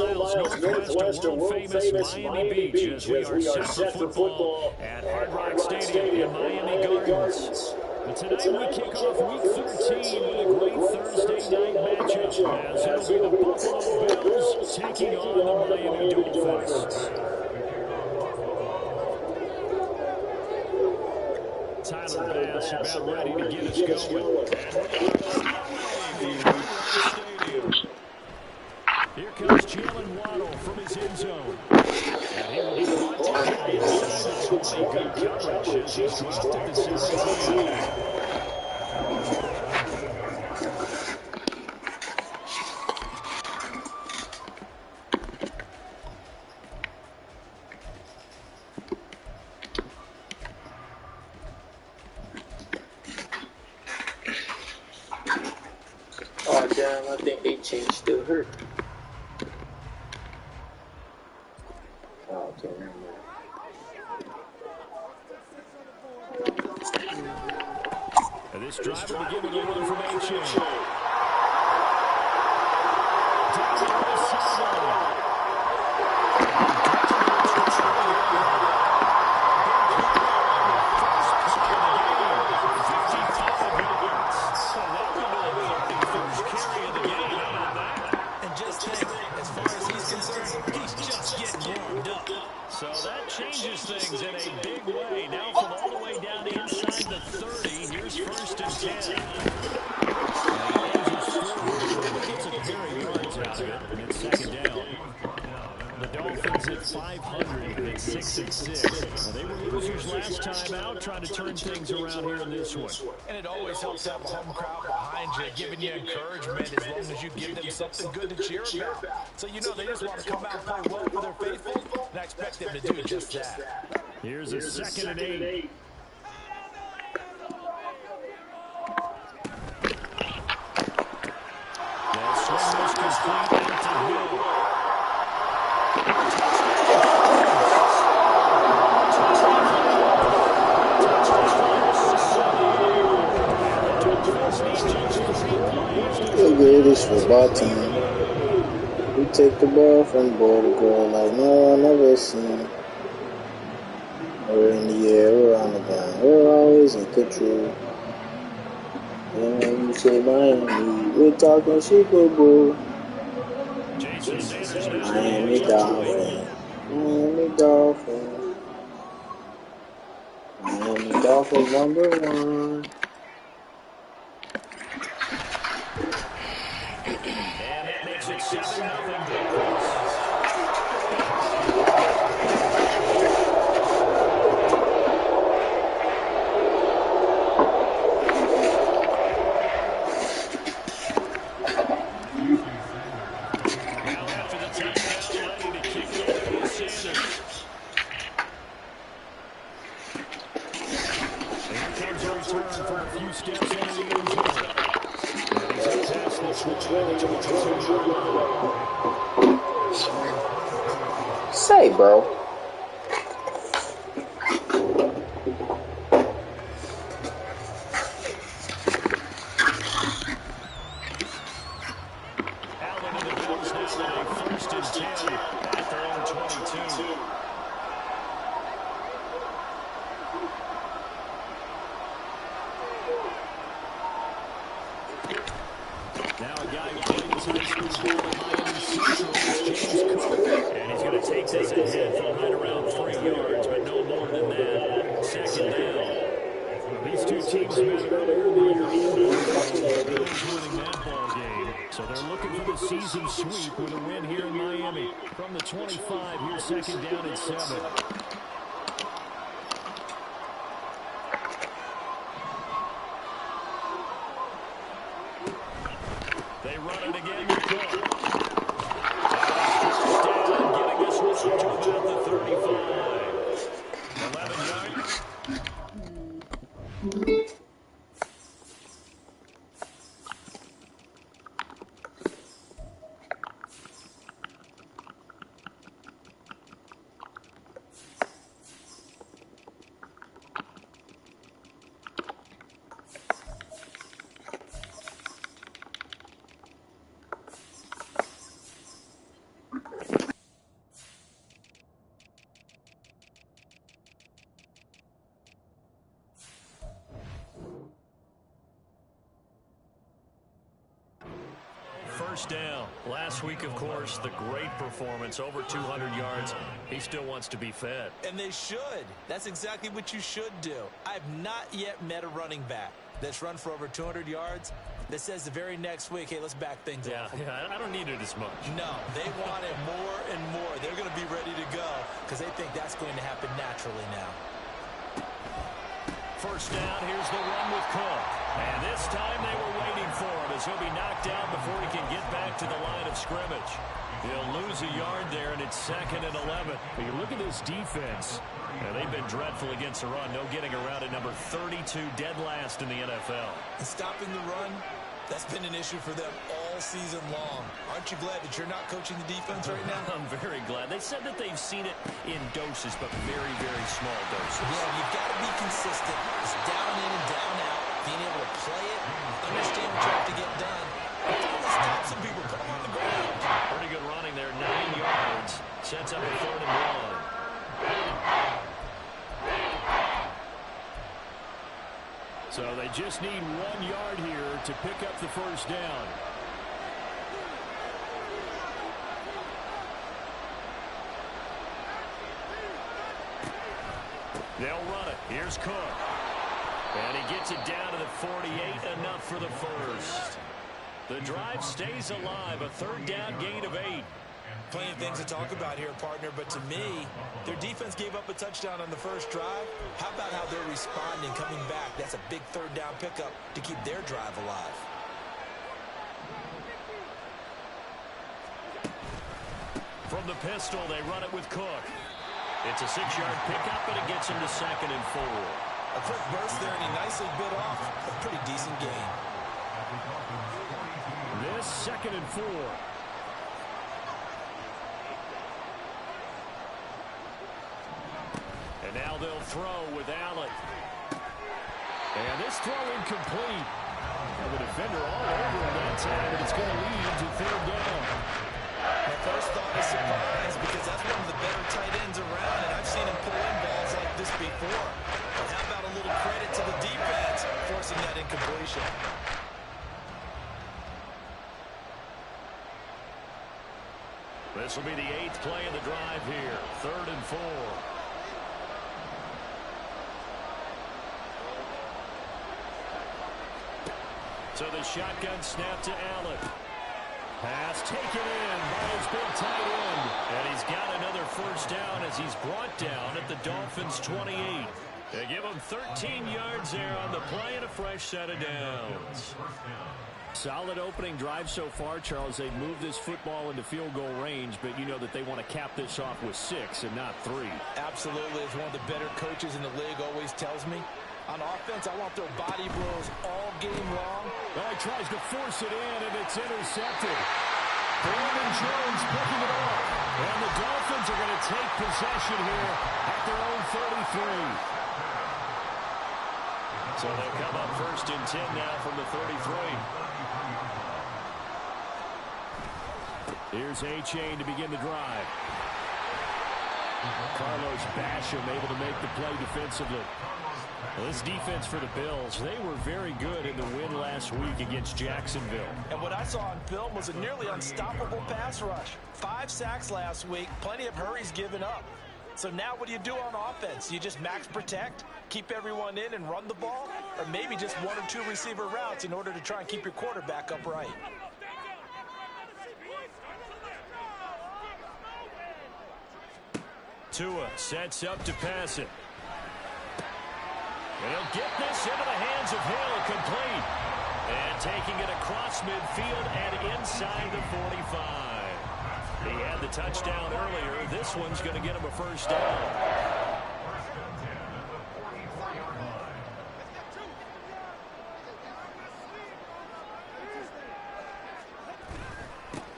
miles northwest of world-famous Miami Beach as we are set for football at Hard Rock Stadium in Miami Gardens. And tonight we kick off Week 13 with a great Thursday night matchup, as it'll be the Buffalo Bills taking on the Miami Dolphins. Tyler Bass about ready to get us going. Here comes Jalen Waddle from his end zone. And he will be brought down inside the 20. Good coverage as he's dropped at the 17. Oh damn, I think 18 still hurt. Oh, okay, never mind. And this drive will begin with a run from H.A. So that changes things in a big way. Now from all the way down inside the 30, here's 1st and 10. Gets a very yards out of it, and it's 2nd down. The Dolphins at 500 at 6-6. Well, they were losers last time out, trying to turn things around here in this one. And it always helps to have a home crowd behind you, giving you encouragement as long as you give them something good to cheer about. So you know they just want to come out and play well for their faithful, and I expect them to do just that. Here's a 2nd and 8. The swing was complete out to Hill. Okay, this was about time. We take the ball from the ball to girl like no one ever seen. We're in the air, we're on the ground, we're always in control. And when you say Miami, we're talking Super Bowl. Miami Dolphins, Miami Dolphins, Miami Dolphins #1. And that makes it 7-0 Dolphins. Now after the touchdown, ready to kick it off is Sanders. And here comes a return for a few steps into the end zone. Say, bro. Allen and the Bills now with a 1st and 10 at their own 22. Now a guy who played his high school ball in Miami Central is James Cook. And he's going to take this ahead from right around 3 yards, but no more than that. 2nd down. These two teams met earlier in the year. The Bills winning that ball game. So they're looking for the season sweep with a win here in Miami. From the 25, here's 2nd down and 7. They run it again with Cook. Down, getting this one up to about the 35. 11 yards. first down. Last week, of course, the great performance, over 200 yards. He still wants to be fed. And they should. That's exactly what you should do. I've not yet met a running back that's run for over 200 yards that says the very next week, hey, let's back things off. Yeah, I don't need it as much. No, they want it more and more. They're going to be ready to go because they think that's going to happen naturally now. First down, here's the run with Cook. And this time they were waiting for him as he'll be knocked down before he can get back to the line of scrimmage. He'll lose a yard there, and it's 2nd and 11. But you look at this defense. They've been dreadful against the run. No getting around at number 32, dead last in the NFL. And stopping the run, that's been an issue for them all season long. Aren't you glad that you're not coaching the defense right now? I'm very glad. They said that they've seen it in doses, but very, very small doses. Yeah, you've got to be consistent. It's down in and down out. Being able to play it, understand what you have to get done. Stop some people, put them on the ground. Pretty good running there, 9 yards. Sets up a 3rd and 1. So they just need 1 yard here to pick up the first down. They'll run it. Here's Cook. And he gets it down to the 48, enough for the first. The drive stays alive, a 3rd down gain of 8. Plenty of things to talk about here, partner, but to me, their defense gave up a touchdown on the first drive. How about how they're responding, coming back? That's a big 3rd down pickup to keep their drive alive. From the pistol, they run it with Cook. It's a 6-yard pickup, but it gets him to 2nd and 4. A quick burst there, and he nicely bit off a pretty decent gain. This 2nd and 4. And now they'll throw with Allen. And this throw incomplete. And the defender all over him that time, and it's going to lead to 3rd down. My first thought is surprise because that's one of the better tight ends around, and I've seen him pull in balls like this before. But how about a little credit to the defense forcing that incompletion? This will be the 8th play of the drive here. 3rd and 4. So the shotgun snap to Allen. Pass taken in by his big tight end. And he's got another first down as he's brought down at the Dolphins' 28. They give him 13 yards there on the play and a fresh set of downs. Solid opening drive so far, Charles. They've moved this football into field goal range, but you know that they want to cap this off with 6 and not 3. Absolutely. As one of the better coaches in the league always tells me, on offense, I want their body blows all game long. Oh, he tries to force it in, and it's intercepted. Brandon Jones picking it off. And the Dolphins are going to take possession here at their own 33. So they'll come up 1st and 10 now from the 33. Here's A-Chain to begin the drive. Carlos Basham able to make the play defensively. Well, this defense for the Bills, they were very good in the win last week against Jacksonville. And what I saw on film was a nearly unstoppable pass rush. 5 sacks last week, plenty of hurries given up. So now what do you do on offense? You just max protect, keep everyone in and run the ball? Or maybe just 1 or 2 receiver routes in order to try and keep your quarterback upright? Tua sets up to pass it. And he'll get this into the hands of Hill, complete. And taking it across midfield and inside the 45. He had the touchdown earlier. This one's going to get him a first down.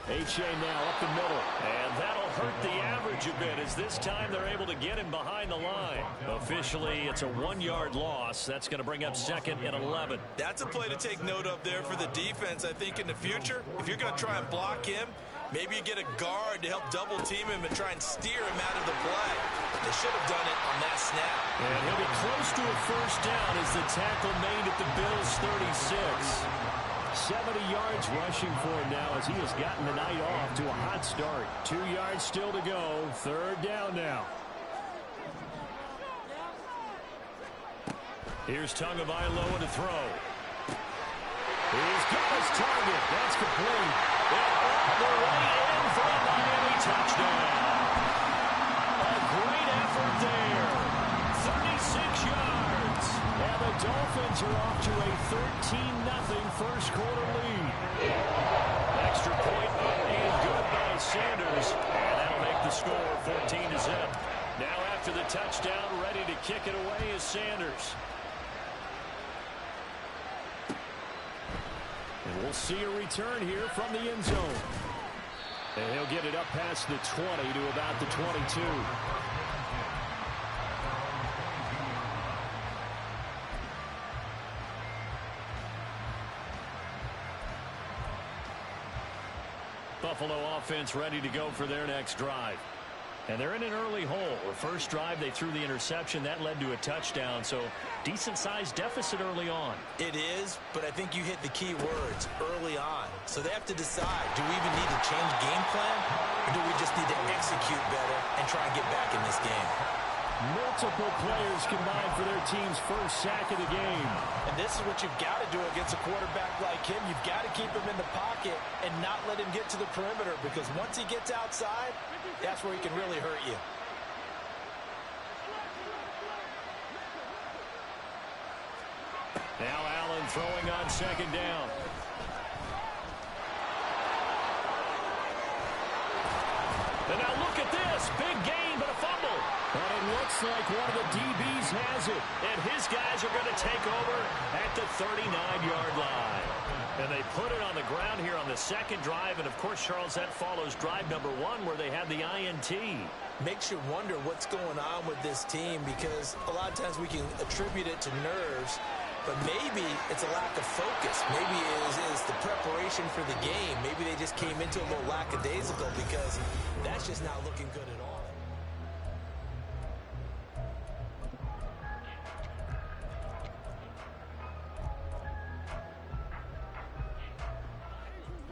A-Chain now up the middle. And that'll hurt the average a bit as this time they're able to get him behind the line. Officially, it's a 1-yard loss. That's going to bring up 2nd and 11. That's a play to take note of there for the defense. I think in the future, if you're going to try and block him, maybe you get a guard to help double team him and try and steer him out of the play. They should have done it on that snap. And he'll be close to a first down as the tackle made at the Bills' 36. 70 yards rushing for him now as he has gotten the night off to a hot start. 2 yards still to go. Third down now. Here's Tagovailoa to throw. He's got his target. That's complete. And all the way in for a Miami touchdown. A great effort there. 36 yards. And the Dolphins are off to a 13-0 first quarter lead. Extra point up and good by Sanders. And that'll make the score 14-0. Now after the touchdown, ready to kick it away is Sanders. And we'll see a return here from the end zone. And he'll get it up past the 20 to about the 22. Buffalo offense ready to go for their next drive. And they're in an early hole. The first drive, they threw the interception. That led to a touchdown. So decent-sized deficit early on. It is, but I think you hit the key words, early on. So they have to decide, do we even need to change game plan? Or do we just need to execute better and try and get back in this game? Multiple players combined for their team's first sack of the game. And this is what you've got to do against a quarterback like him. You've got to keep him in the pocket and not let him get to the perimeter, because once he gets outside, that's where he can really hurt you. Now Allen throwing on second down. And now look at this. Big gain, but a fumble. And it looks like one of the DBs has it. And his guys are going to take over at the 39-yard line. And they put it on the ground here on the second drive. And, of course, Charles, that follows drive number 1 where they had the INT. Makes you wonder what's going on with this team, because a lot of times we can attribute it to nerves, but maybe it's a lack of focus. Maybe it is the preparation for the game. Maybe they just came into a little lackadaisical, because that's just not looking good at all.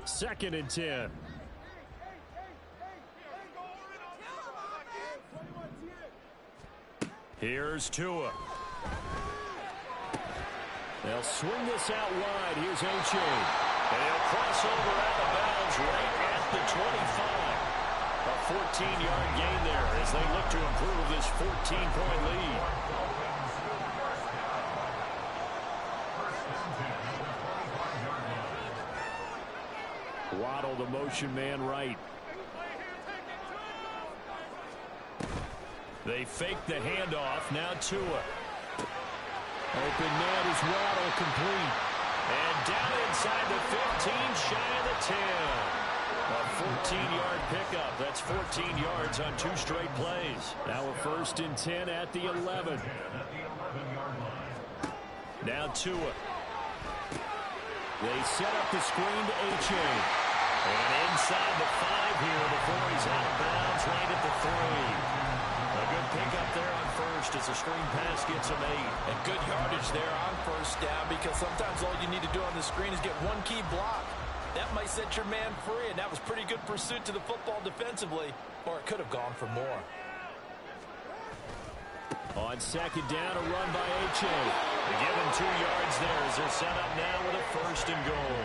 Second and 10. Here's Tua. They'll swing this out wide. Here's Oche. And he'll cross over out of bounds right at the 25. A 14-yard gain there as they look to improve this 14-point lead. Waddle, the motion man right. They fake the handoff. Now Tua. Open man is Waddle, complete. And down inside the 15, shy of the 10. A 14-yard pickup. That's 14 yards on 2 straight plays. Now a first and 10 at the 11. Now Tua. They set up the screen to Oche. And inside the 5 here before he's out of bounds, right at the 3. A good pickup there on first as the screen pass gets him 8. And good yardage there on first down, because sometimes all you need to do on the screen is get one key block. That might set your man free, and that was pretty good pursuit to the football defensively, or it could have gone for more. On second down, a run by Oche. They give him 2 yards there as they're set up now with a first and goal.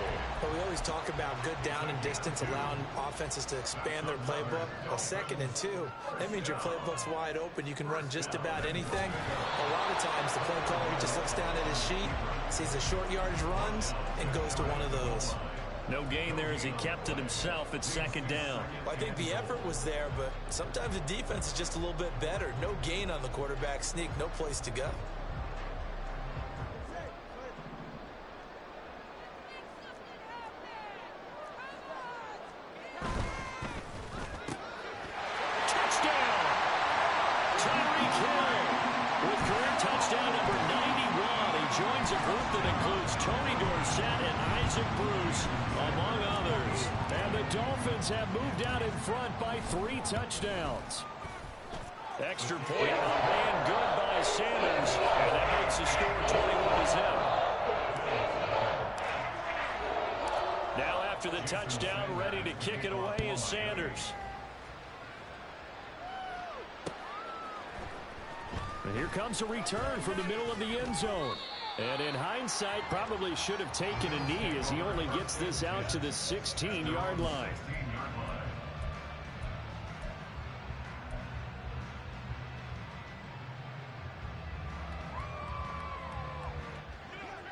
Well, we always talk about good down and distance, allowing offenses to expand their playbook. Well, second and 2, that means your playbook's wide open. You can run just about anything. A lot of times, the play caller, he just looks down at his sheet, sees the short yardage runs, and goes to one of those. No gain there as he kept it himself at second down. Well, I think the effort was there, but sometimes the defense is just a little bit better. No gain on the quarterback sneak, no place to go. Touchdown! Tyreek Hill with career touchdown number 91. He joins a group that includes Tony Dorsett and Isaac Bruce, among others. And the Dolphins have moved out in front by 3 touchdowns. Extra point up and good by Sanders. And that makes the score 21-0. after the touchdown. Ready to kick it away is Sanders. And here comes a return from the middle of the end zone. And in hindsight, probably should have taken a knee as he only gets this out to the 16-yard line.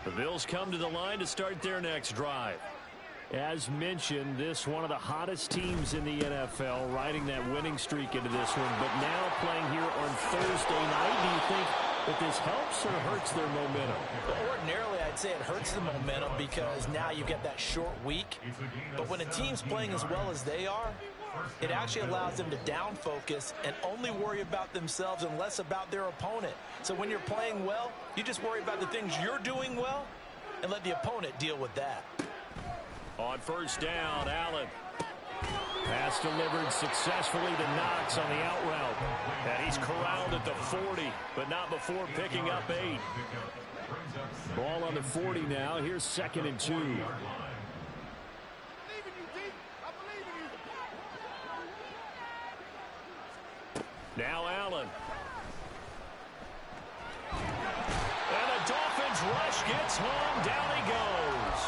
The Bills come to the line to start their next drive. As mentioned, this one of the hottest teams in the NFL, riding that winning streak into this one, but now playing here on Thursday night. Do you think that this helps or hurts their momentum? Ordinarily, I'd say it hurts the momentum because now you get that short week. But when a team's playing as well as they are, it actually allows them to down focus and only worry about themselves and less about their opponent. So when you're playing well, you just worry about the things you're doing well and let the opponent deal with that. On first down, Allen. Pass delivered successfully to Knox on the out route. And he's corralled at the 40, but not before picking up 8. Ball on the 40 now. Here's 2nd and 2. Now Allen. And the Dolphins rush gets home. Down he goes.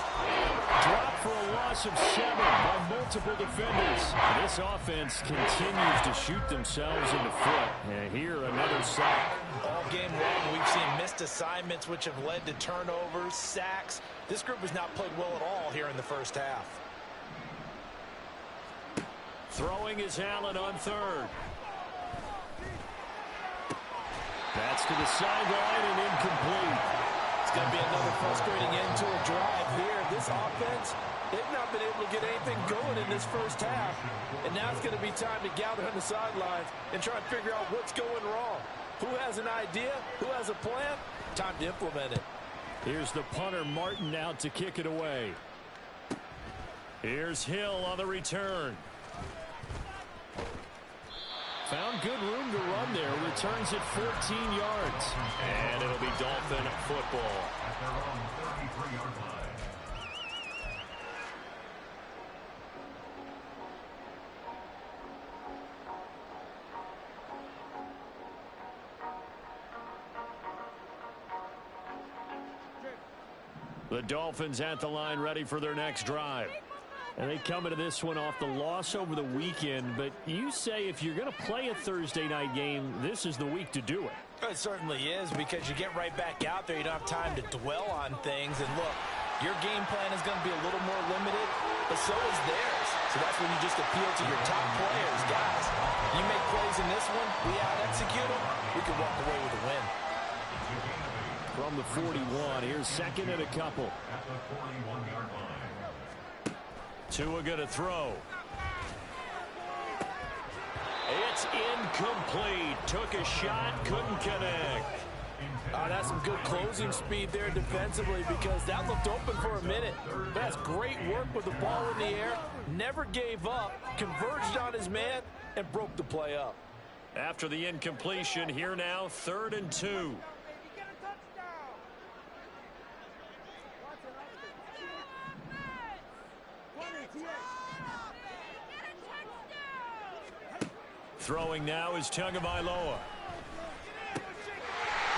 Dropped for a loss of 7 by multiple defenders. This offense continues to shoot themselves in the foot. And here another sack. All game long, we've seen missed assignments which have led to turnovers, sacks. This group has not played well at all here in the first half. Throwing is Allen on 3rd. That's to the sideline and incomplete. It's going to be another frustrating end to a drive here. This offense, they've not been able to get anything going in this first half. And now it's going to be time to gather on the sidelines and try and figure out what's going wrong. Who has an idea? Who has a plan? Time to implement it. Here's the punter, Martin, out to kick it away. Here's Hill on the return. Found good room to run there. Returns it 14 yards. And it'll be Dolphin football. The Dolphins at the line, ready for their next drive. And they come into this one off the loss over the weekend. But you say if you're going to play a Thursday night game, this is the week to do it. It certainly is, because you get right back out there. You don't have time to dwell on things. And look, your game plan is going to be a little more limited, but so is theirs. So that's when you just appeal to your top players. Guys, you make plays in this one, we out-execute them, we can walk away with a win. From the 41, here's 2nd and a couple. Tua gonna throw. It's incomplete. Took a shot, couldn't connect. That's some good closing speed there defensively, because that looked open for a minute. That's great work with the ball in the air. Never gave up, converged on his man, and broke the play up. After the incompletion, here now, 3rd and 2. Throwing now is Tagovailoa.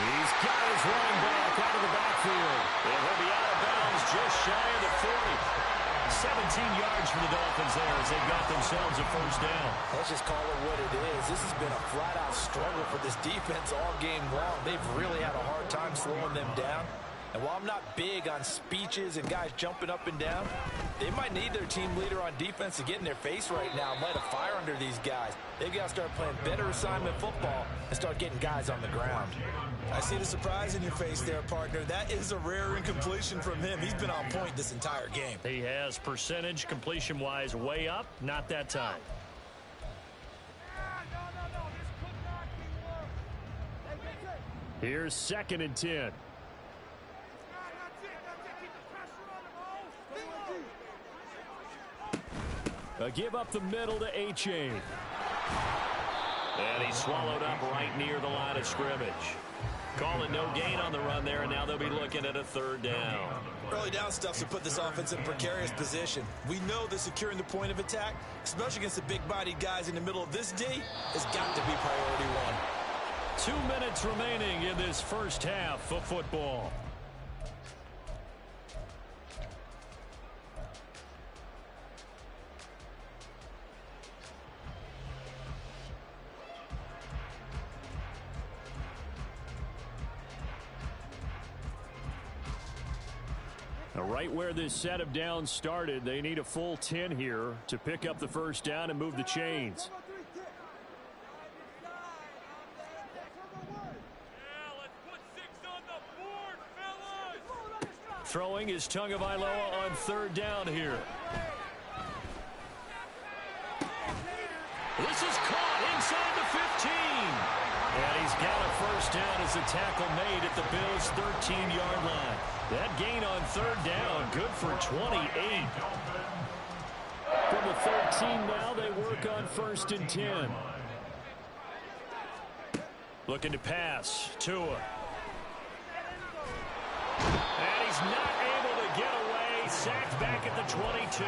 He's got his running back out of the backfield. It will be out of bounds just shy of the 40. 17 yards for the Dolphins there as they've got themselves a first down. Let's just call it what it is. This has been a flat-out struggle for this defense all game long. They've really had a hard time slowing them down. And while I'm not big on speeches and guys jumping up and down, they might need their team leader on defense to get in their face right now and light a fire under these guys. They've got to start playing better assignment football and start getting guys on the ground. I see the surprise in your face there, partner. That is a rare incompletion from him. He's been on point this entire game. He has percentage completion-wise way up, not that time. Here's 2nd and 10. A give up the middle to A-Chain. And he's swallowed up right near the line of scrimmage. Calling no gain on the run there, and now they'll be looking at a third down. Early down stuff to put this offense in a precarious position. We know that securing the point of attack, especially against the big-bodied guys in the middle of this D, has got to be priority one. 2 minutes remaining in this first half of football. Right where this set of downs started, they need a full 10 here to pick up the first down and move the chains. Throwing is Tagovailoa on third down here. This is caught inside the 15. And he's got a first down as a tackle made at the Bills' 13-yard line. That gain on third down, good for 28. From the 13 now, they work on first and 10. Looking to pass. Tua. And he's not able to get away. Sacked back at the 22.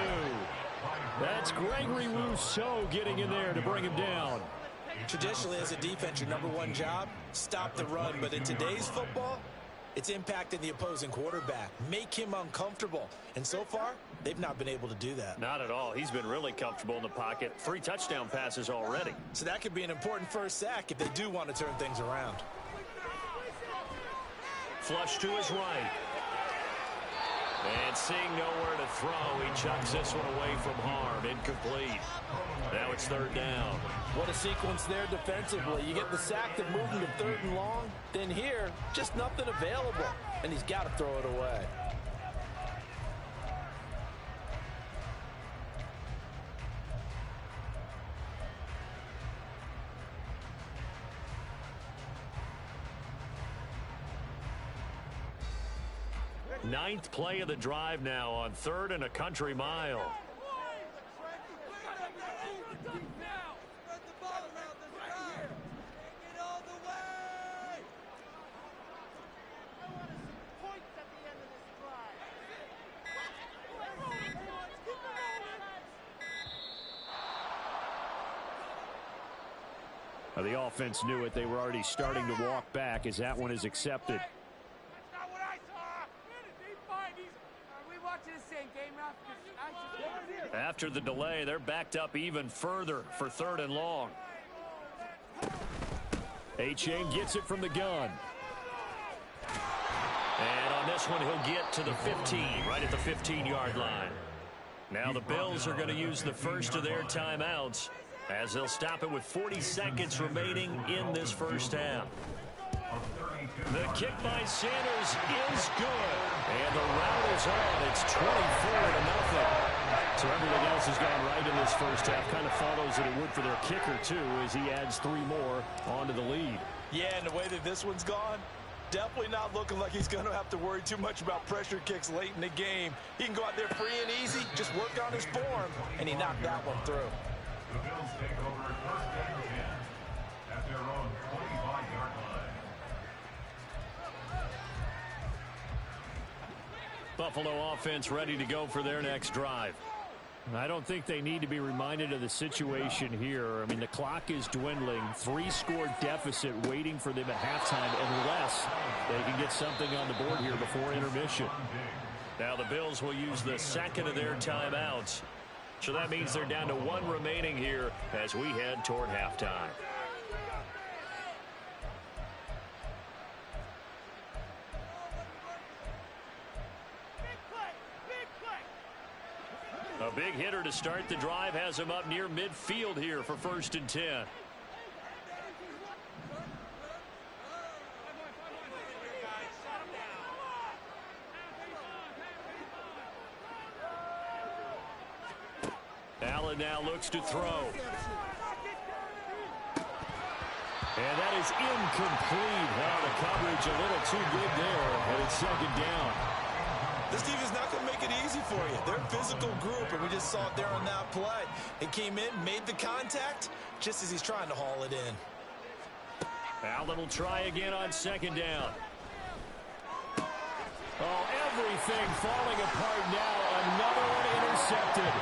That's Gregory Rousseau getting in there to bring him down. Traditionally, as a defense, your number one job, stop the run. But in today's football, it's impacting the opposing quarterback. Make him uncomfortable. And so far, they've not been able to do that. Not at all. He's been really comfortable in the pocket. 3 touchdown passes already. So that could be an important first sack if they do want to turn things around. Flush to his right. And seeing nowhere to throw, he chucks this one away from harm. Incomplete. Now it's third down. What a sequence there defensively. You get the sack that moved him to third and long. Then here, just nothing available. And he's got to throw it away. Ninth play of the drive now on 3rd and a country mile. The offense knew it. They were already starting to walk back as that one is accepted. After the delay, they're backed up even further for 3rd and long. A-Chain gets it from the gun. And on this one, he'll get to the 15, right at the 15-yard line. Now the Bills are going to use the first of their timeouts as they'll stop it with 40 seconds remaining in this first half. The kick by Sanders is good. And the route is on. It's 24-0. So everything else has gone right in this first half. Kind of follows that it would for their kicker, too, as he adds 3 more onto the lead. Yeah, and the way that this one's gone, definitely not looking like he's going to have to worry too much about pressure kicks late in the game. He can go out there free and easy, just work on his form, and he knocked that one through. The Bills take over first and 10 at their own 25-yard line. Buffalo offense ready to go for their next drive. I don't think they need to be reminded of the situation here. I mean, the clock is dwindling. 3-score deficit waiting for them at halftime unless they can get something on the board here before intermission. Now the Bills will use the second of their timeouts. So that means they're down to 1 remaining here as we head toward halftime. A big hitter to start the drive has him up near midfield here for 1st and 10. Allen now looks to throw. And that is incomplete. Now the coverage a little too good there, and it's 2nd down. This defense is not going to make it easy for you. They're a physical group, and we just saw it there on that play. It came in, made the contact, just as he's trying to haul it in. Allen will try again on second down. Oh, everything falling apart now. Another one intercepted.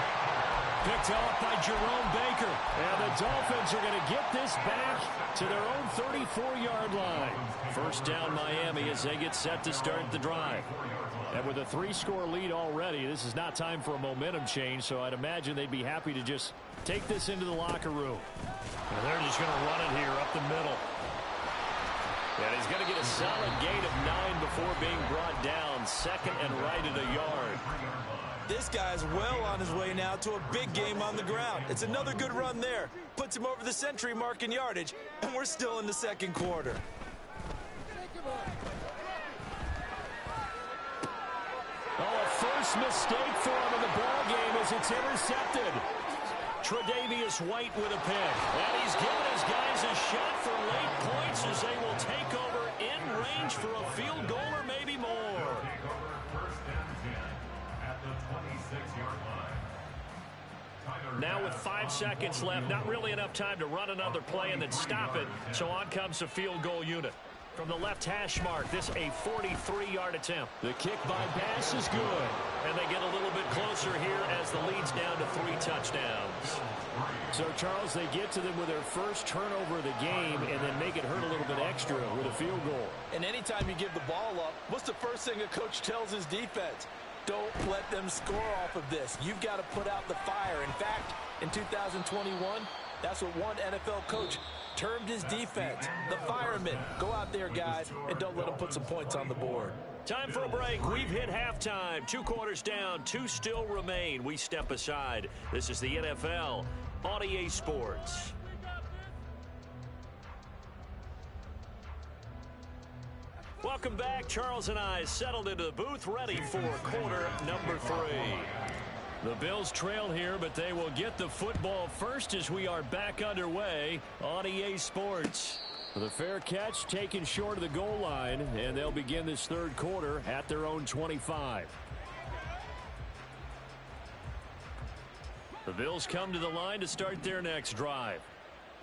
Picked off by Jerome Baker. And the Dolphins are going to get this back to their own 34-yard line. First down Miami as they get set to start the drive. And with a 3-score lead already, this is not time for a momentum change, so I'd imagine they'd be happy to just take this into the locker room. And they're just going to run it here up the middle. And he's going to get a solid gain of 9 before being brought down. Second and right at a yard. This guy's well on his way now to a big game on the ground. It's another good run there. Puts him over the century mark in yardage, and we're still in the second quarter. Oh, a first mistake for him in the ball game as it's intercepted. Tre'Davious White with a pick. And he's giving his guys a shot for late points as they will take over in range for a field goal or maybe more. Now with 5 seconds left, not really enough time to run another play and then stop it. So on comes the field goal unit. From the left hash mark, this a 43-yard attempt. The kick by Bass is good. And they get a little bit closer here as the lead's down to 3 touchdowns. So, Charles, they get to them with their first turnover of the game and then make it hurt a little bit extra with a field goal. And anytime you give the ball up, what's the first thing a coach tells his defense? Don't let them score off of this. You've got to put out the fire. In fact, in 2021, that's what one NFL coach termed his defense, the firemen. Go out there, guys, and don't let them put some points on the board. Time for a break. We've hit halftime. 2 quarters down, 2 still remain. We step aside. This is the NFL on EA Sports. Welcome back. Charles and I settled into the booth, ready for quarter number 3. The Bills trail here, but they will get the football first as we are back underway on EA Sports. The fair catch taken short of the goal line, and they'll begin this third quarter at their own 25. The Bills come to the line to start their next drive.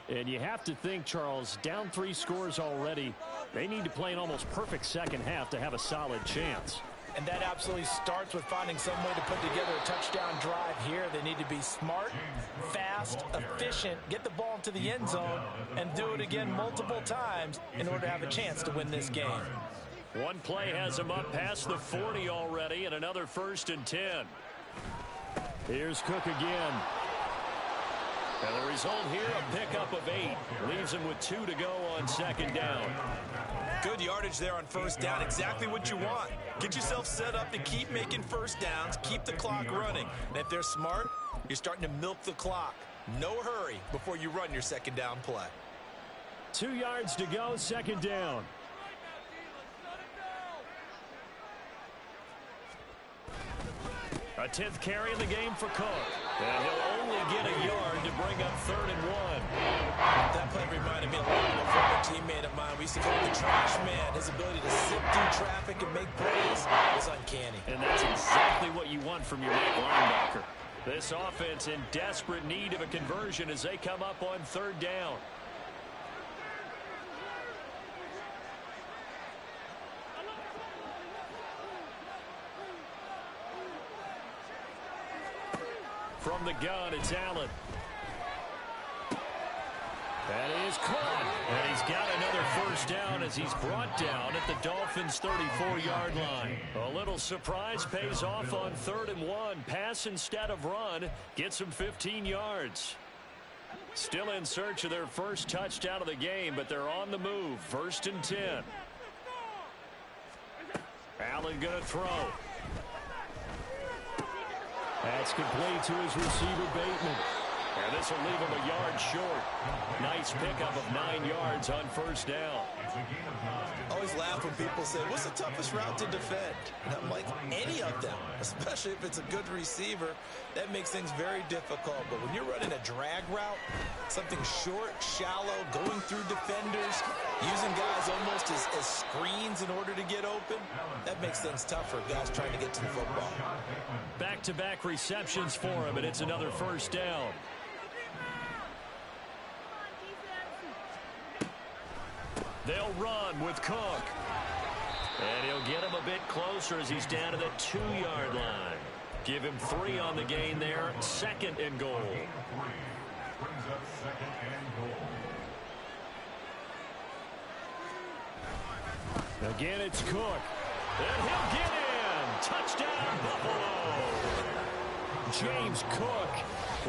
And you have to think, Charles, down 3 scores already, they need to play an almost perfect second half to have a solid chance. And that absolutely starts with finding some way to put together a touchdown drive here. They need to be smart, fast, efficient, get the ball into the end zone, and do it again multiple times in order to have a chance to win this game. One play has them up past the 40 already, and another 1st and 10. Here's Cook again. And the result here, a pickup of 8. Leaves him with 2 to go on second down. Good yardage there on first down. Exactly what you want. Get yourself set up to keep making first downs, keep the clock running. And if they're smart, you're starting to milk the clock. No hurry before you run your second down play. 2 yards to go, second down. A 10th carry in the game for Cook. And he'll only get a yard to bring up 3rd and 1. That play reminded me of a former teammate of mine. We used to call him the trash man. His ability to sit through traffic and make plays was uncanny. And that's exactly what you want from your linebacker. This offense in desperate need of a conversion as they come up on 3rd down. From the gun, it's Allen. And he is caught. And he's got another first down as he's brought down at the Dolphins' 34-yard line. A little surprise pays off on 3rd and 1. Pass instead of run. Gets him 15 yards. Still in search of their first touchdown of the game, but they're on the move. 1st and 10. Allen going to throw. That's complete to his receiver, Bateman. And this will leave him a yard short. Nice pickup of 9 yards on first down. Always laugh when people say, what's the toughest route to defend? And I'm like, any of them, especially if it's a good receiver, that makes things very difficult. But when you're running a drag route, something short, shallow, going through defenders, using guys almost as screens in order to get open, that makes things tough for guys trying to get to the football. Back-to-back receptions for him, and it's another first down. They'll run with Cook. And he'll get him a bit closer as he's down to the 2-yard line. Give him 3 on the gain there. 2nd and goal. Brings up 2nd and goal. Again, it's Cook. And he'll get in. Touchdown, Buffalo. James Cook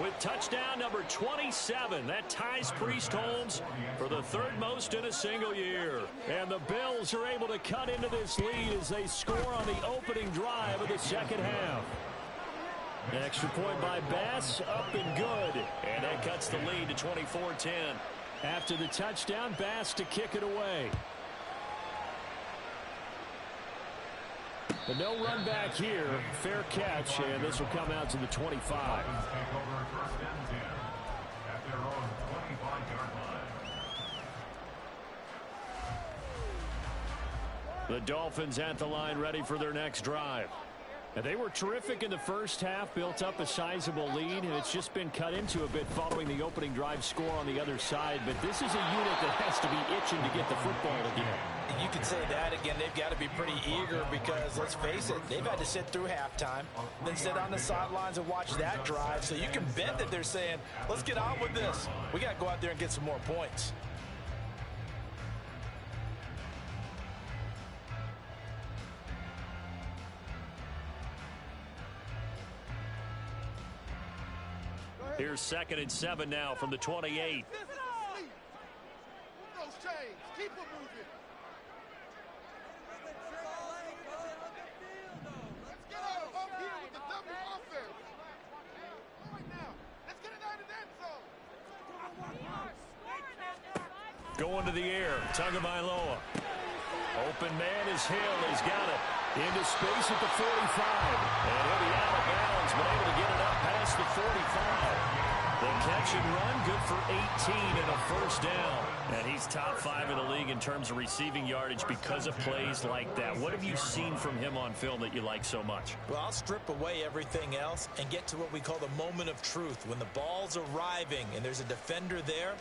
with touchdown number 27. That ties Priest-Holmes for the 3rd most in a single year. And the Bills are able to cut into this lead as they score on the opening drive of the 2nd half. An extra point by Bass, up and good. And that cuts the lead to 24-10. After the touchdown, Bass to kick it away. But no run back here. Fair catch, and this will come out to the 25. Take over 1st and 10 at their own 25-yard line. The Dolphins at the line, ready for their next drive. And they were terrific in the first half, built up a sizable lead, and it's just been cut into a bit following the opening drive score on the other side. But this is a unit that has to be itching to get the football again. You can say that again. They've got to be pretty eager because, let's face it, they've had to sit through halftime, then sit on the sidelines and watch that drive. So you can bet that they're saying, let's get on with this. We got to go out there and get some more points. Here's 2nd and 7 now from the 28. Those chains, keep them moving. Let's get up here with the double offense. All right now, let's get it out of that zone. Going to the air, Tagovailoa. Open man is Hill. He's got it into space at the 45. And he'll be out of bounds, but able to get it up past the 45. The catch and run, good for 18 and a 1st down. And he's top 5 in the league in terms of receiving yardage because of plays like that. What have you seen from him on film that you like so much? Well, I'll strip away everything else and get to what we call the moment of truth. When the ball's arriving and there's a defender there,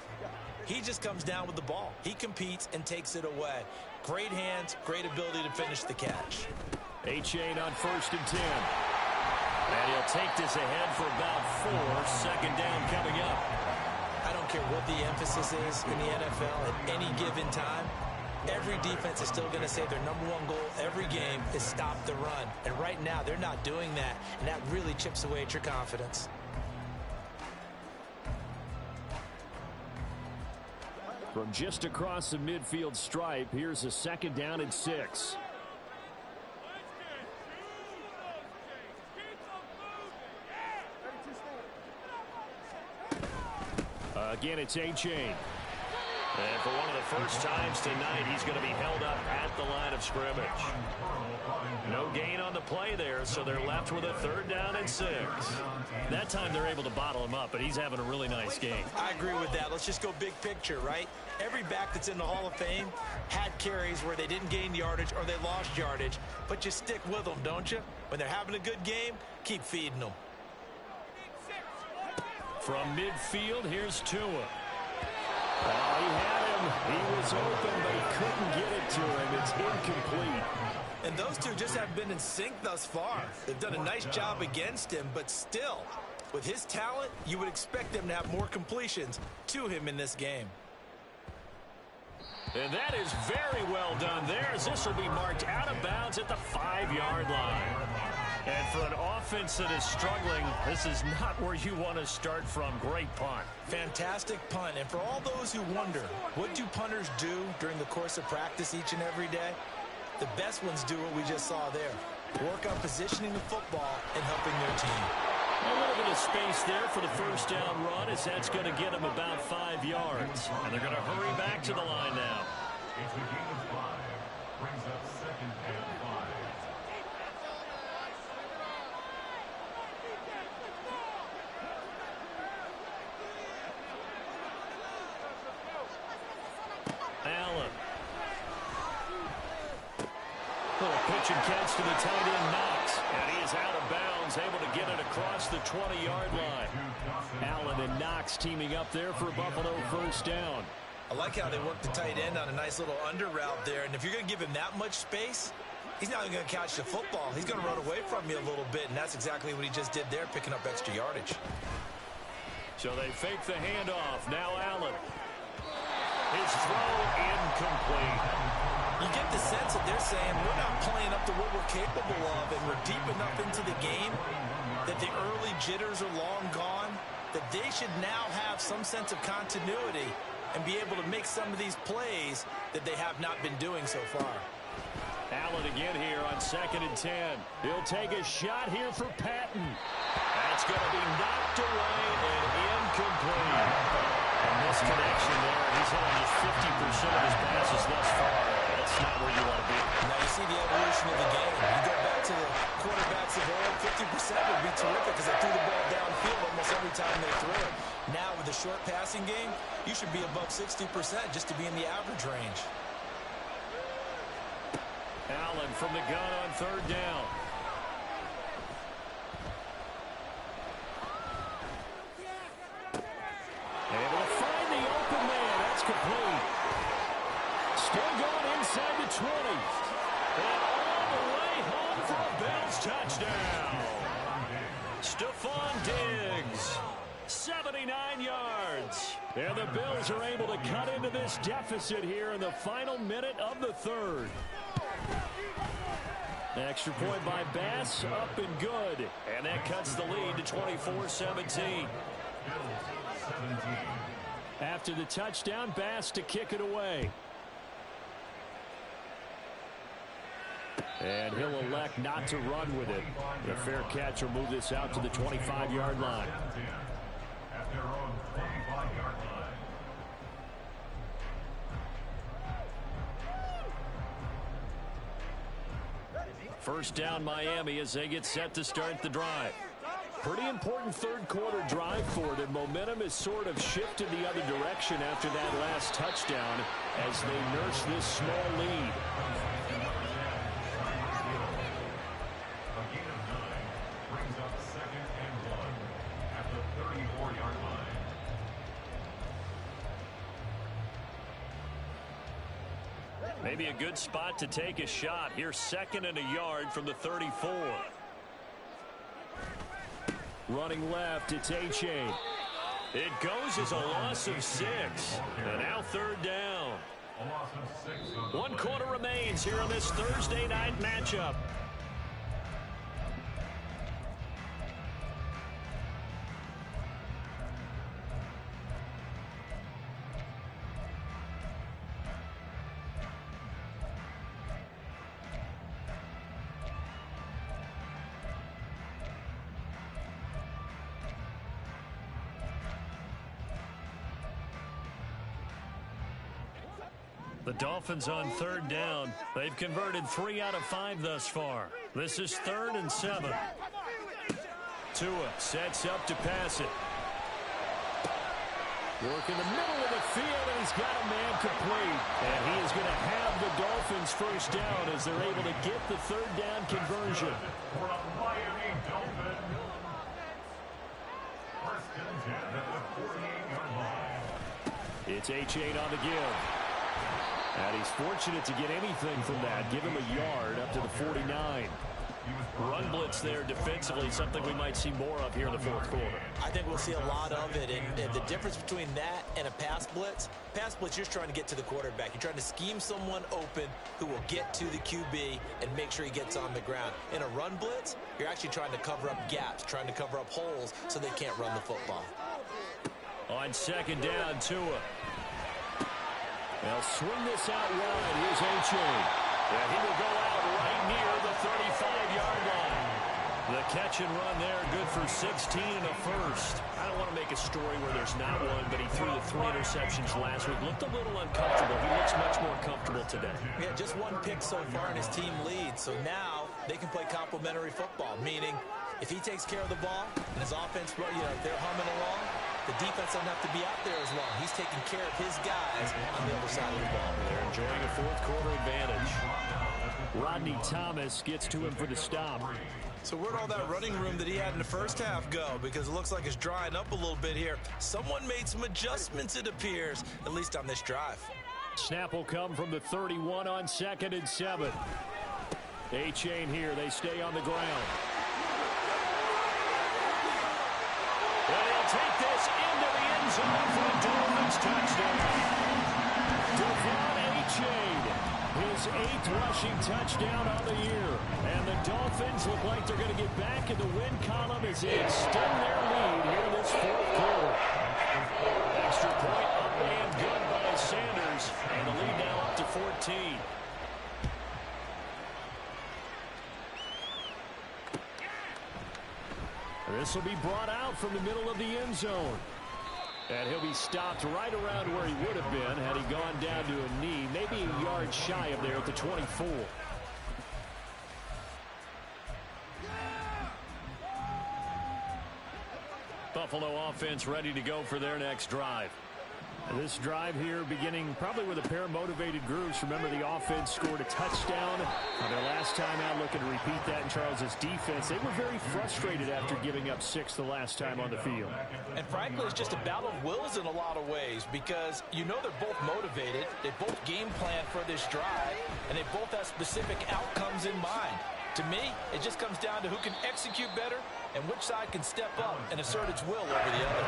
he just comes down with the ball. He competes and takes it away. Great hands, great ability to finish the catch. A-Chain on 1st and 10. And he'll take this ahead for about 4. 2nd down coming up. I don't care what the emphasis is in the NFL at any given time. Every defense is still going to say their number 1 goal every game is stop the run. And right now, they're not doing that. And that really chips away at your confidence. From just across the midfield stripe, here's a 2nd down and 6. Again, it's A-Chain. And for one of the first times tonight, he's going to be held up at the line of scrimmage. No gain on the play there, so they're left with a 3rd down and 6. That time they're able to bottle him up, but he's having a really nice game. I agree with that. Let's just go big picture, right? Every back that's in the Hall of Fame had carries where they didn't gain yardage or they lost yardage, but you stick with them, don't you? When they're having a good game, keep feeding them. From midfield, here's Tua. He had him. He was open, but he couldn't get it to him. It's incomplete. And those two just haven't been in sync thus far. They've done a nice job against him, but still, with his talent, you would expect them to have more completions to him in this game. And that is very well done there, as this will be marked out of bounds at the 5-yard line. And for an offense that is struggling, this is not where you want to start from. Great punt. Fantastic punt. And for all those who wonder, what do punters do during the course of practice each and every day? The best ones do what we just saw there. Work on positioning the football and helping their team. A little bit of space there for the 1st down run, as that's going to get them about 5 yards. And they're going to hurry back to the line now. It's a gain of 5. Brings up 2nd and 5. Allen. Little pitch and catch to the tight end, Knox. And he is out of bounds, able to get it across the 20-yard line. Allen and Knox teaming up there for Buffalo 1st down. I like how they work the tight end on a nice little under route there. And if you're going to give him that much space, he's not even going to catch the football. He's going to run away from you a little bit, and that's exactly what he just did there, picking up extra yardage. So they fake the handoff. Now Allen. His throw incomplete. You get the sense that they're saying we're not playing up to what we're capable of, and we're deep enough into the game that the early jitters are long gone, that they should now have some sense of continuity and be able to make some of these plays that they have not been doing so far. Allen again here on 2nd and 10. He'll take a shot here for Patton. That's going to be knocked away and incomplete. And this connection there, he's hit on just 50% of his passes thus far. That's not where you want to be. Now you see the evolution of the game. You go back to the quarterbacks of old, 50% would be terrific because they threw the ball downfield almost every time they threw it. Now with the short passing game, you should be above 60% just to be in the average range. Allen from the gun on 3rd down. Able to find the open man. That's complete. Still going inside the 20. And all the way home for a Bills touchdown. Stephon Diggs. 79 yards. And the Bills are able to cut into this deficit here in the final minute of the 3rd. Extra point by Bass, up and good. And that cuts the lead to 24-17. After the touchdown, Bass to kick it away. And he'll elect not to run with it. The fair catch will move this out to the 25-yard line. At their own 25-yard line. First down Miami as they get set to start the drive. Pretty important 3rd quarter drive for them. Momentum has sort of shifted the other direction after that last touchdown as they nurse this small lead. A gain of 9 brings up 2nd and 1 at the 34-yard line. Maybe a good spot to take a shot. Here's 2nd and a yard from the 34. Running left, it's H.A. It goes as a loss of 6. And now 3rd down. A loss of 6 on the 1 play. quarter remains here in this Thursday night matchup. The Dolphins on 3rd down. They've converted 3 out of 5 thus far. This is 3rd and 7. Tua sets up to pass it. Work in the middle of the field, and he's got a man complete. And he is going to have the Dolphins first down as they're able to get the 3rd down conversion. For a Miami Dolphin. 1st and 10 at the 48-yard line. It's H8 on the give. And he's fortunate to get anything from that. Give him a yard up to the 49. Run blitz there defensively, something we might see more of here in the 4th quarter. I think we'll see a lot of it, and the difference between that and a pass blitz, you're just trying to get to the quarterback. You're trying to scheme someone open who will get to the QB and make sure he gets on the ground. In a run blitz, you're actually trying to cover up gaps, trying to cover up holes so they can't run the football. On 2nd down, Tua. They'll swing this out wide. Here's H.A. And he will go out right near the 35-yard line. The catch and run there, good for 16 and a first. I don't want to make a story where there's not one, but he threw the 3 interceptions last week. Looked a little uncomfortable. He looks much more comfortable today. Yeah, just 1 pick so far and his team leads. So now they can play complementary football, meaning if he takes care of the ball and his offense, if they're humming along, the defense doesn't have to be out there as long. He's taking care of his guys on the other side of the ball. They're enjoying a 4th quarter advantage. Rodney Thomas gets to him for the stop. So where'd all that running room that he had in the first half go? Because it looks like it's drying up a little bit here. Someone made some adjustments, it appears, at least on this drive. Snap will come from the 31 on 2nd and 7. A-chain here. They stay on the ground. And he'll take this into the end zone for a Dolphins touchdown. Devon A-chain, his 8th rushing touchdown on the year. And the Dolphins look like they're going to get back in the win column as they extend their lead here this 4th quarter. Extra point up and good by Sanders. And the lead now up to 14. This will be brought out from the middle of the end zone. And he'll be stopped right around where he would have been had he gone down to a knee, maybe a yard shy of there at the 24. Buffalo offense ready to go for their next drive. And this drive here beginning probably with a pair of motivated groups. Remember, the offense scored a touchdown on their last time out, looking to repeat that in Charles's defense. They were very frustrated after giving up 6 the last time on the field. And frankly, it's just a battle of wills in a lot of ways because you know they're both motivated. They both game plan for this drive, and they both have specific outcomes in mind. To me, it just comes down to who can execute better and which side can step up and assert its will over the other.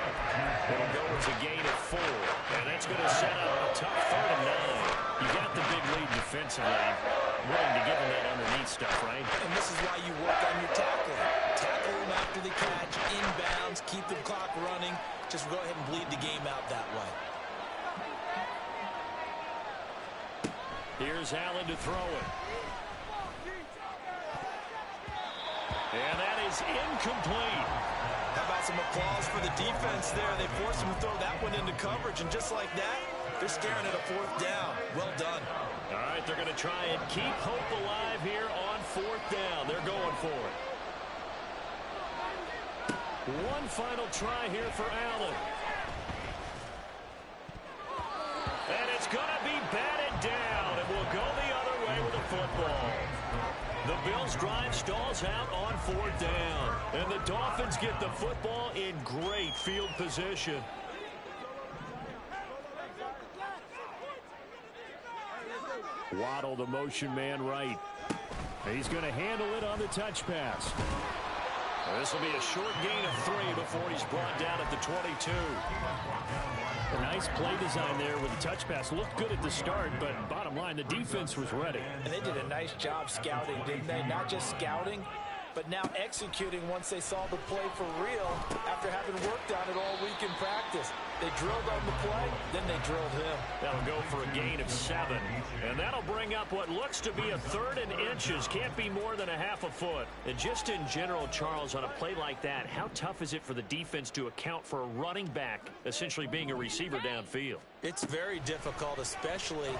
It'll go as a gain of 4, and that's going to set up a tough 3rd and 9. You got the big lead defensively. Willing to give them that underneath stuff, right? And this is why you work on your tackling. Tackle them after the catch, inbounds, keep the clock running. Just go ahead and bleed the game out that way. Here's Allen to throw it. And that is incomplete. How about some applause for the defense there? They forced him to throw that one into coverage, and just like that, they're staring at a 4th down. Well done. All right, they're going to try and keep hope alive here on 4th down. They're going for it. One final try here for Allen. And it's going to be batted down, and we'll go the other way with the football. The Bills' drive stalls out on 4th down. And the Dolphins get the football in great field position. Waddle, the motion man right. He's going to handle it on the touch pass. This will be a short gain of 3 before he's brought down at the 22. A nice play design there with the touch pass. Looked good at the start, but bottom line, the defense was ready. And they did a nice job scouting, didn't they? Not just scouting, but now executing once they saw the play for real after having worked on it all week in practice. They drilled on the play, then they drilled him. That'll go for a gain of 7. And that'll bring up what looks to be a 3rd and inches. Can't be more than a half a foot. And just in general, Charles, on a play like that, how tough is it for the defense to account for a running back essentially being a receiver downfield? It's very difficult, especially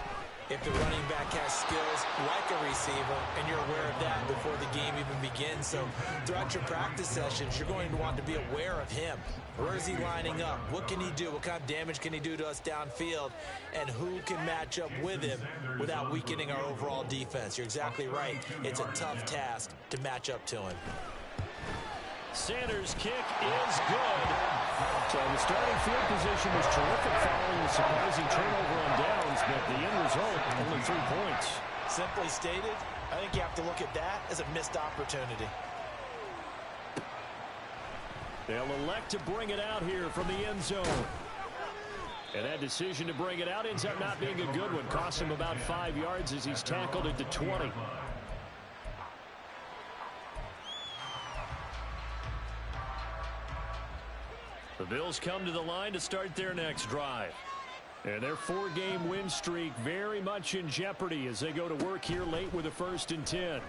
if the running back has skills like a receiver, and you're aware of that before the game even begins. So throughout your practice sessions, you're going to want to be aware of him. Where is he lining up? What can he do? What kind of damage can he do to us downfield? And who can match up with him without weakening our overall defense? You're exactly right. It's a tough task to match up to him. Sanders' kick is good. So the starting field position was terrific following the surprising turnover on downs, but the end result, only 3 points. Simply stated, I think you have to look at that as a missed opportunity. They'll elect to bring it out here from the end zone. And that decision to bring it out ends up not being a good one. Costs him about 5 yards as he's tackled at the 20. The Bills come to the line to start their next drive. And their 4-game win streak very much in jeopardy as they go to work here late with a 1st and 10.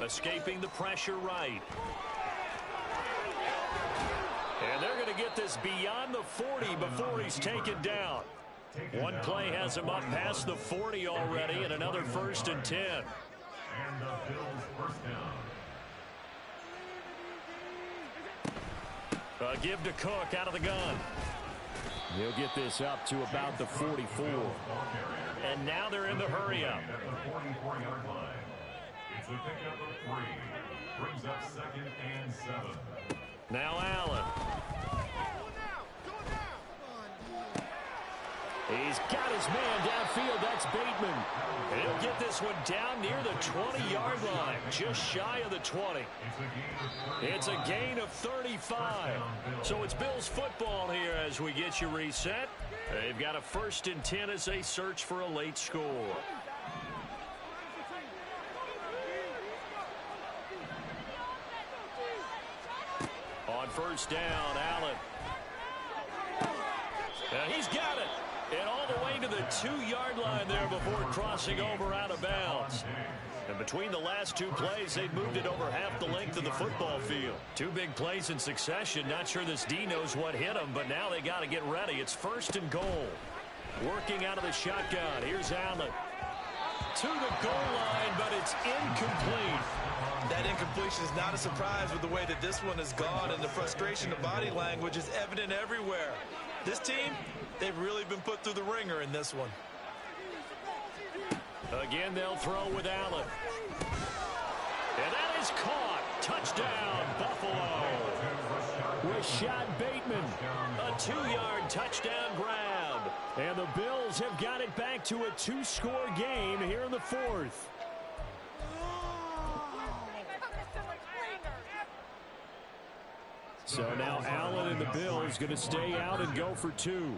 Escaping the pressure right. And they're going to get this beyond the 40 before he's taken down. One play has him up past the 40 already, and another 1st and 10. And the Bills' 1st down. Give to Cook out of the gun. He'll get this up to about the 44. And now they're in the hurry up. At the 44-yard line. It's a pickup of 3. Brings up 2nd and 7. Now Allen. He's got his man downfield. That's Bateman. And he'll get this one down near the 20-yard line, just shy of the 20. It's a gain of 35. So it's Bills football here as we get you reset. They've got a 1st and 10 as they search for a late score. On 1st down, Allen. And he's got it. And all the way to the 2-yard line there before crossing over out of bounds. And between the last 2 plays, they've moved it over half the length of the football field. 2 big plays in succession. Not sure this D knows what hit him, but now they got to get ready. It's 1st and goal. Working out of the shotgun. Here's Allen. To the goal line, but it's incomplete. That incompletion is not a surprise with the way that this one has gone, and the frustration of body language is evident everywhere. This team, they've really been put through the ringer in this one. Again, they'll throw with Allen. And that is caught. Touchdown, Buffalo. Rashad Bateman, a 2-yard touchdown grab. And the Bills have got it back to a 2-score game here in the 4th. So now Allen and the Bills going to stay out and go for 2.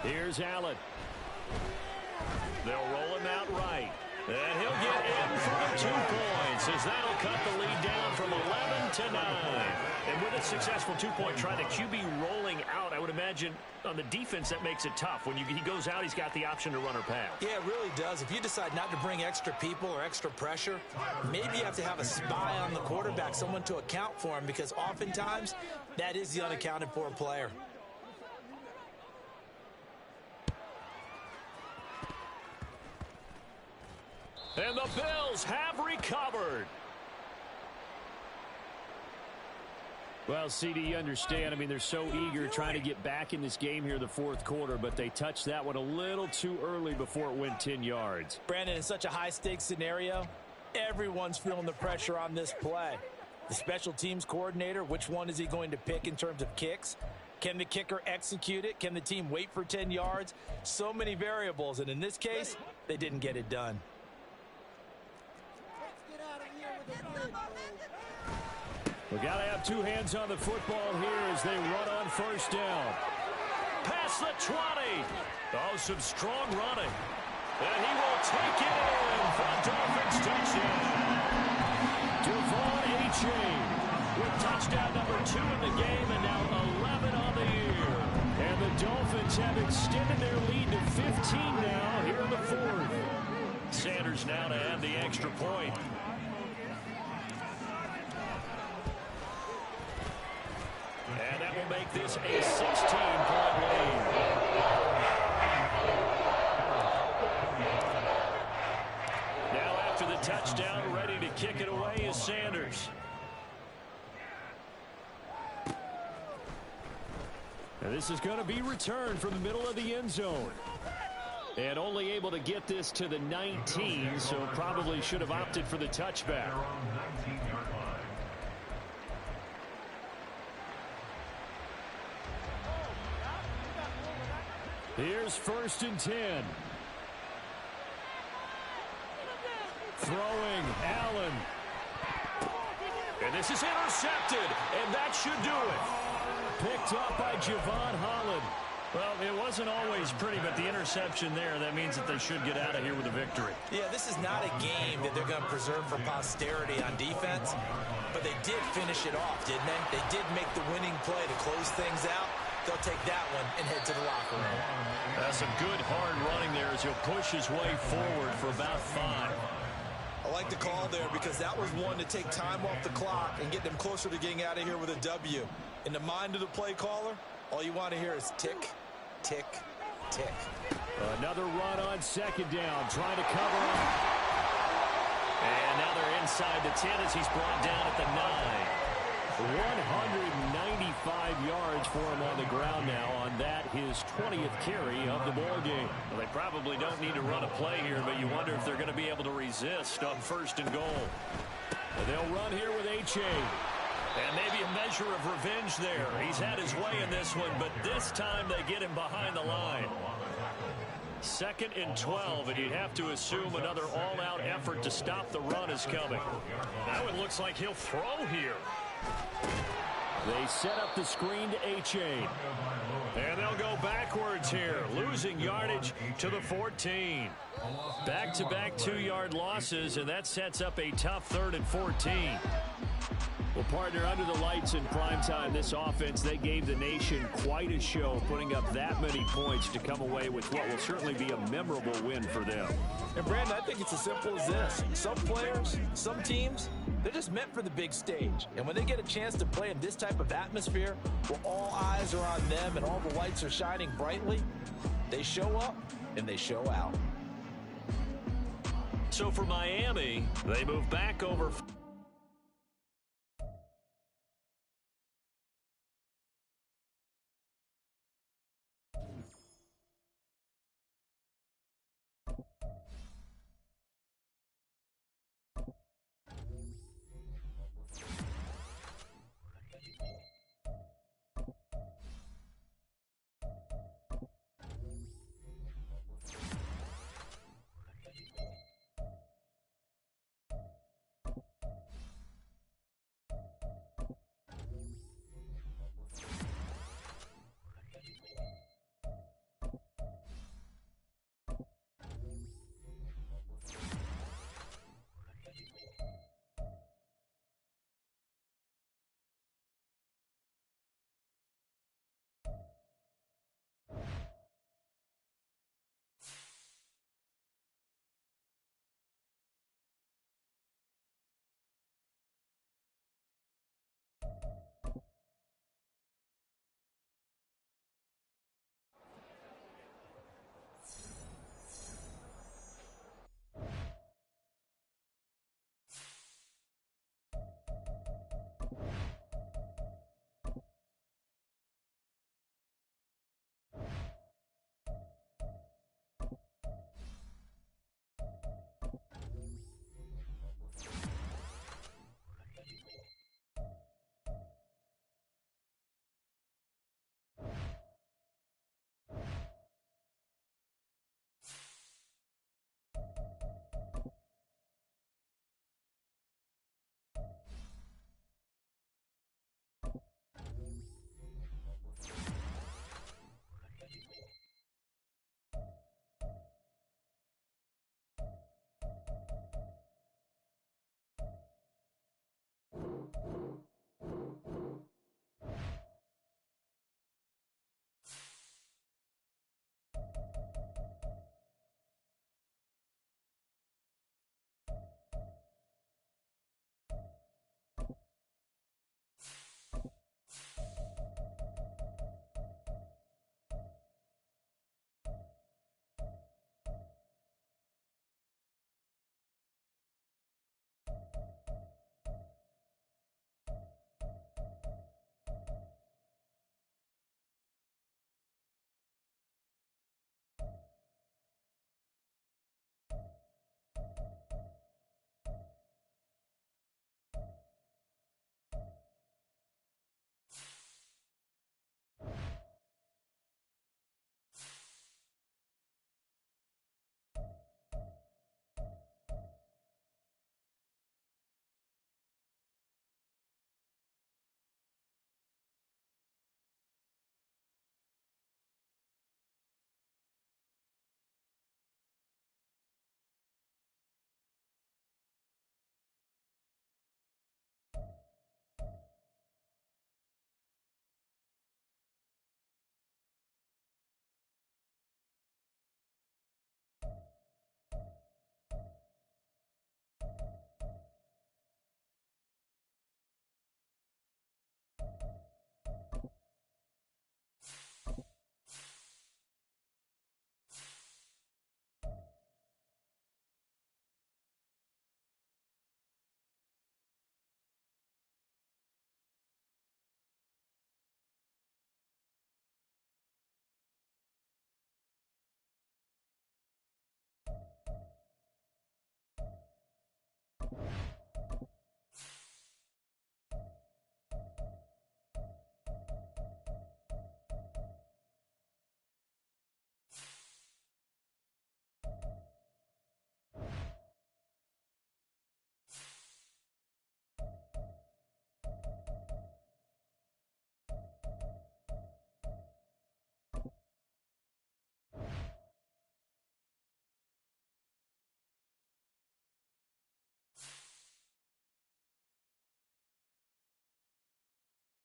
Here's Allen. They'll roll him out right. And he'll get in for the 2 points as that'll cut the lead down from 11 to 9. And with a successful 2-point try, the QB rolling out, I would imagine on the defense that makes it tough. When he goes out, he's got the option to run or pass. Yeah, it really does. If you decide not to bring extra people or extra pressure, maybe you have to have a spy on the quarterback, someone to account for him, because oftentimes that is the unaccounted for player. And the Bills have recovered. Well, CD, you understand. I mean, they're so eager trying to get back in this game here in the 4th quarter, but they touched that one a little too early before it went 10 yards. Brandon, in such a high-stakes scenario, everyone's feeling the pressure on this play. The special teams coordinator, which one is he going to pick in terms of kicks? Can the kicker execute it? Can the team wait for 10 yards? So many variables, and in this case, they didn't get it done. We got to have 2 hands on the football here as they run on 1st down. Past the 20. Oh, some strong running. And he will take it in for a Dolphins touchdown. Devon Achane with touchdown number 2 in the game and now 11 on the year. And the Dolphins have extended their lead to 15 now here in the 4th. Sanders now to add the extra point. And that will make this a 16-point lead. Now after the touchdown, ready to kick it away is Sanders. And this is going to be returned from the middle of the end zone. And only able to get this to the 19, so probably should have opted for the touchback. Here's 1st and 10. Throwing, Allen. And this is intercepted, and that should do it. Picked up by Javon Holland. Well, it wasn't always pretty, but the interception there, that means that they should get out of here with a victory. Yeah, this is not a game that they're going to preserve for posterity on defense, but they did finish it off, didn't they? They did make the winning play to close things out. They'll take that one and head to the locker room. That's some good hard running there as he'll push his way forward for about 5. I like the call there because that was one to take time off the clock and get them closer to getting out of here with a W. In the mind of the play caller, all you want to hear is tick, tick, tick. Another run on 2nd down, trying to cover up. And now they're inside the 10 as he's brought down at the 9. 195 yards for him on the ground now on that, his 20th carry of the ball game. Well, they probably don't need to run a play here, but you wonder if they're going to be able to resist on 1st and goal. And they'll run here with H.A. And maybe a measure of revenge there. He's had his way in this one, but this time they get him behind the line. 2nd and 12, and you'd have to assume another all-out effort to stop the run is coming. Now it looks like he'll throw here. They set up the screen to H.A. And they'll go backwards here, losing yardage to the 14. Back-to-back 2-yard losses, and that sets up a tough 3rd and 14. Well, partner, under the lights in primetime, this offense, they gave the nation quite a show, putting up that many points to come away with what will certainly be a memorable win for them. And, Brandon, I think it's as simple as this. Some players, some teams, they're just meant for the big stage. And when they get a chance to play in this type of atmosphere, where all eyes are on them and all the lights are shining brightly, they show up and they show out. So for Miami, they move back over